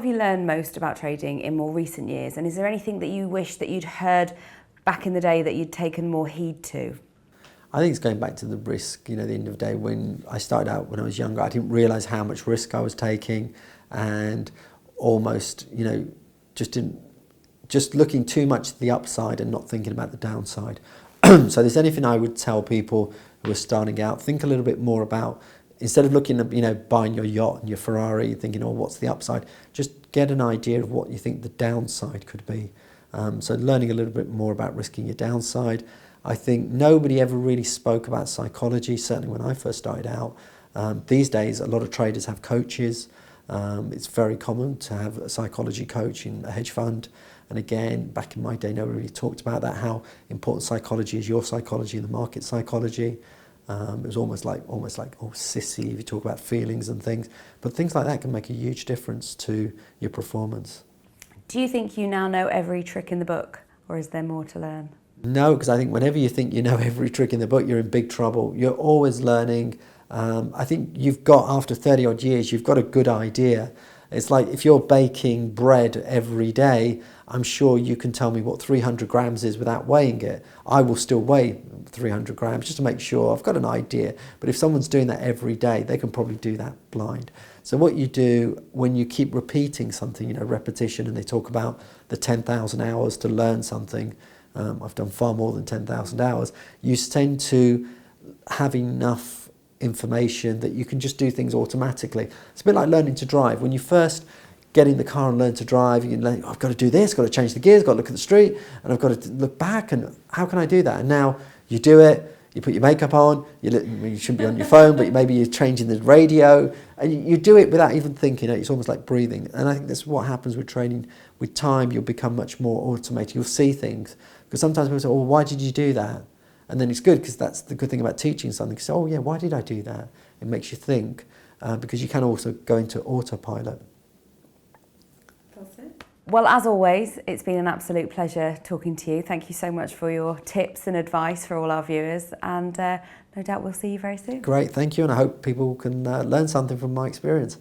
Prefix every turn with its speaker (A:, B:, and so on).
A: have you learned most about trading in more recent years? And is there anything that you wish that you'd heard back in the day that you'd taken more heed to?
B: I think it's going back to the risk. You know, at the end of the day, when I started out when I was younger, I didn't realise how much risk I was taking, and almost, you know, just looking too much at the upside and not thinking about the downside. So there's anything I would tell people who are starting out, think a little bit more about, instead of looking at, you know, buying your yacht and your Ferrari, thinking, oh, what's the upside? Just get an idea of what you think the downside could be. So learning a little bit more about risking your downside. I think nobody ever really spoke about psychology, certainly when I first started out. These days, a lot of traders have coaches. It's very common to have a psychology coach in a hedge fund. And again, back in my day, nobody really talked about that, how important psychology is, your psychology and the market psychology. It was almost like, oh, sissy if you talk about feelings and things. But things like that can make a huge difference to your performance.
A: Do you think you now know every trick in the book, or is there more to learn?
B: No, because I think whenever you think you know every trick in the book, you're in big trouble. You're always learning. I think you've got, after 30 odd years, you've got a good idea. It's like if you're baking bread every day, I'm sure you can tell me what 300 grams is without weighing it. I will still weigh 300 grams just to make sure I've got an idea. But if someone's doing that every day, they can probably do that blind. So what you do when you keep repeating something, you know, repetition, and they talk about the 10,000 hours to learn something. I've done far more than 10,000 hours. You tend to have enough information that you can just do things automatically. It's a bit like learning to drive. When you first get in the car and learn to drive, you learn, I've got to do this, got to change the gears, got to look at the street, and I've got to look back, and how can I do that? And now you do it, you put your makeup on, you shouldn't be on your phone, but maybe you're changing the radio, and you do it without even thinking. It's almost like breathing. And I think that's what happens with training. With time, you'll become much more automated. You'll see things. Because sometimes people say, oh, why did you do that? And then it's good, because that's the good thing about teaching something. You say, oh yeah, why did I do that? It makes you think, because you can also go into autopilot.
A: That's it. Well, as always, it's been an absolute pleasure talking to you. Thank you so much for your tips and advice for all our viewers, and no doubt we'll see you very soon.
B: Great, thank you, and I hope people can learn something from my experience.